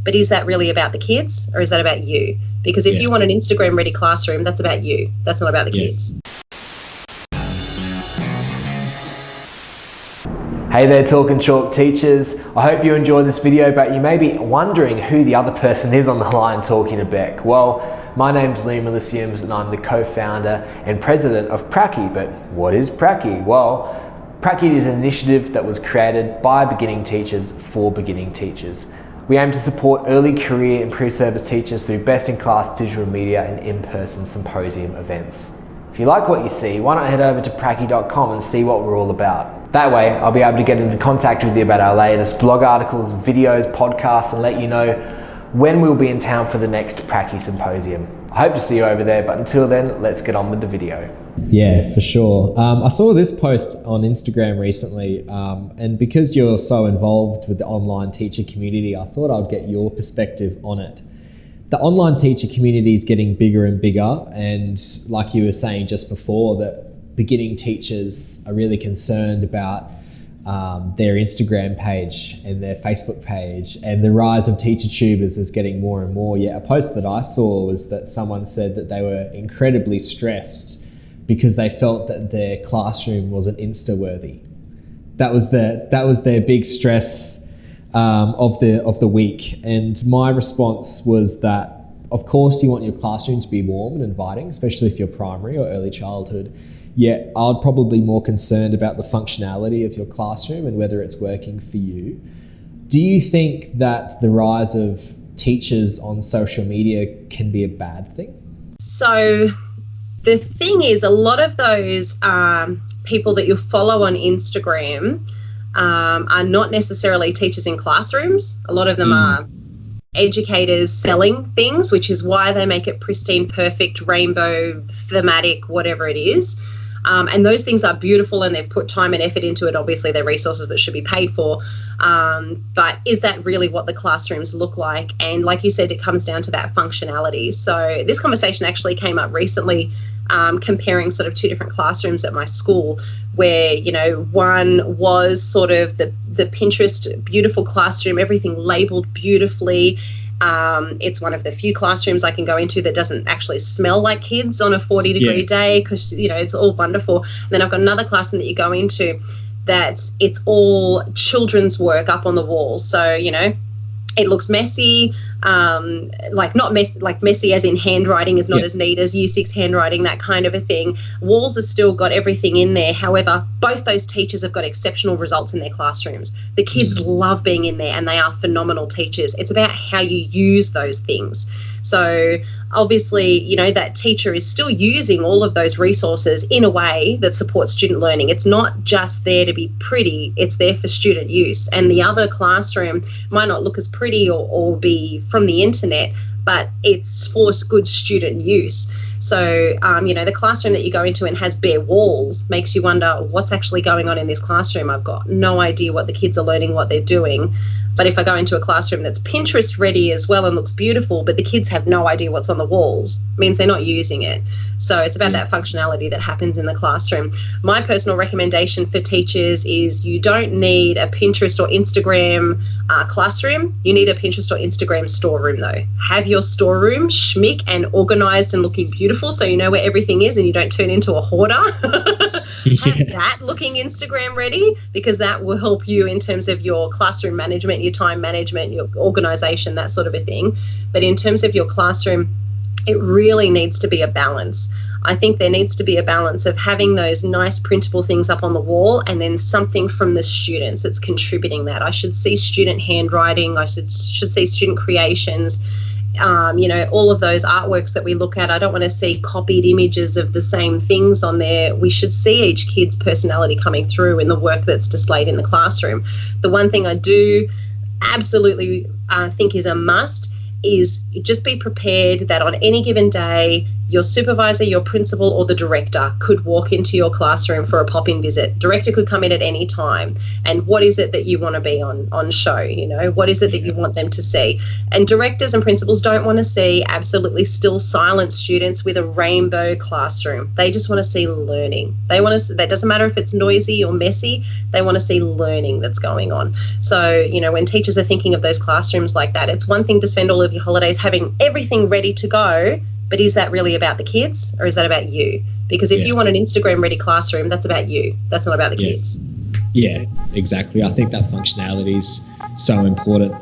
but is that really about the kids or is that about you? Because if you want an Instagram ready classroom, that's about you. That's not about the kids. Hey there, Talk and Chalk teachers. I hope you enjoyed this video, but you may be wondering who the other person is on the line talking to Beck. Well, my name's Symposiums and I'm the co-founder and president of Prac-E. But what is Prac-E? Well, Prac-E is an initiative that was created by beginning teachers for beginning teachers. We aim to support early career and pre-service teachers through best-in-class digital media and in-person symposium events. If you like what you see, why not head over to prace.com and see what we're all about. That way, I'll be able to get into contact with you about our latest blog articles, videos, podcasts, and let you know when we'll be in town for the next Prac-E Symposium. I hope to see you over there, but until then, let's get on with the video. Yeah, for sure. I saw this post on Instagram recently, and because you're so involved with the online teacher community, I thought I'd get your perspective on it. The online teacher community is getting bigger and bigger, and like you were saying just before, that beginning teachers are really concerned about their Instagram page and their Facebook page, and the rise of teacher tubers is getting more and more. Yet a post that I saw was that someone said that they were incredibly stressed because they felt that their classroom wasn't Insta-worthy. That was their big stress of the week. And my response was that, of course, you want your classroom to be warm and inviting, especially if you're primary or early childhood. Yet I'd probably be more concerned about the functionality of your classroom and whether it's working for you. Do you think that the rise of teachers on social media can be a bad thing? So the thing is, a lot of those people that you follow on Instagram are not necessarily teachers in classrooms. A lot of them are educators selling things, which is why they make it pristine, perfect, rainbow, thematic, whatever it is. And those things are beautiful and they've put time and effort into it. Obviously, they're resources that should be paid for. But is that really what the classrooms look like? And like you said, it comes down to that functionality. So this conversation actually came up recently, comparing sort of two different classrooms at my school, where, you know, one was sort of the Pinterest beautiful classroom, everything labeled beautifully. It's one of the few classrooms I can go into that doesn't actually smell like kids on a 40-degree day, because, you know, it's all wonderful. And then I've got another classroom that you go into that it's all children's work up on the walls. So, you know, it looks messy, like not messy, like messy as in handwriting is not as neat as Year 6 handwriting, that kind of a thing. Walls have still got everything in there. However, both those teachers have got exceptional results in their classrooms. The kids love being in there and they are phenomenal teachers. It's about how you use those things. So obviously, you know, that teacher is still using all of those resources in a way that supports student learning. It's not just there to be pretty, it's there for student use. And the other classroom might not look as pretty or be from the internet, but it's for good student use. So, you know, the classroom that you go into and has bare walls makes you wonder what's actually going on in this classroom. I've got no idea what the kids are learning, what they're doing. But if I go into a classroom that's Pinterest ready as well and looks beautiful, but the kids have no idea what's on the walls, means they're not using it. So it's about that functionality that happens in the classroom. My personal recommendation for teachers is you don't need a Pinterest or Instagram classroom. You need a Pinterest or Instagram storeroom though. Have your storeroom schmick and organised and looking beautiful so you know where everything is and you don't turn into a hoarder. Have that looking Instagram ready, because that will help you in terms of your classroom management, your time management, your organisation, that sort of a thing. But in terms of your classroom, it really needs to be a balance. I think there needs to be a balance of having those nice printable things up on the wall and then something from the students that's contributing that. I should see student handwriting. I should see student creations. You know, all of those artworks that we look at, I don't want to see copied images of the same things on there. We should see each kid's personality coming through in the work that's displayed in the classroom. The one thing I do absolutely think is a must is just be prepared that on any given day your supervisor, your principal, or the director could walk into your classroom for a pop-in visit. Director could come in at any time. And what is it that you want to be on show? You know, what is it that you want them to see? And directors and principals don't want to see absolutely still silent students with a rainbow classroom. They just want to see learning. They want to. That doesn't matter if it's noisy or messy. They want to see learning that's going on. So, you know, when teachers are thinking of those classrooms like that, it's one thing to spend all of your holidays having everything ready to go. But is that really about the kids, or is that about you? Because if you want an Instagram-ready classroom, that's about you. That's not about the kids. Yeah, exactly. I think that functionality is so important.